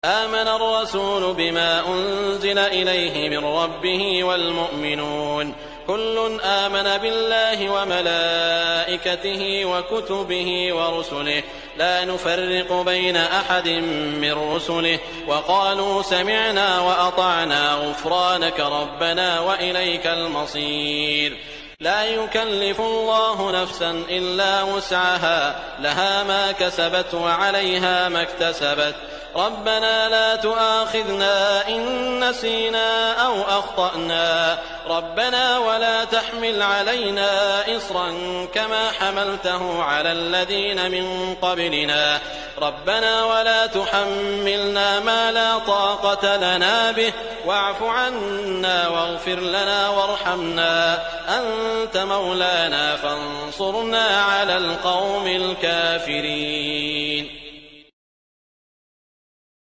آمن الرسول بما أنزل إليه من ربه والمؤمنون كل آمن بالله وملائكته وكتبه ورسله لا نفرق بين أحد من رسله وقالوا سمعنا وأطعنا غفرانك ربنا وإليك المصير لا يكلف الله نفسا إلا وسعها لها ما كسبت وعليها ما اكتسبت ربنا لا تؤاخذنا إن نسينا أو أخطأنا ربنا ولا تحمل علينا إصرا كما حملته على الذين من قبلنا ربنا ولا تحملنا ما لا طاقة لنا به واعف عنا واغفر لنا وارحمنا أنت مولانا فانصرنا على القوم الكافرين.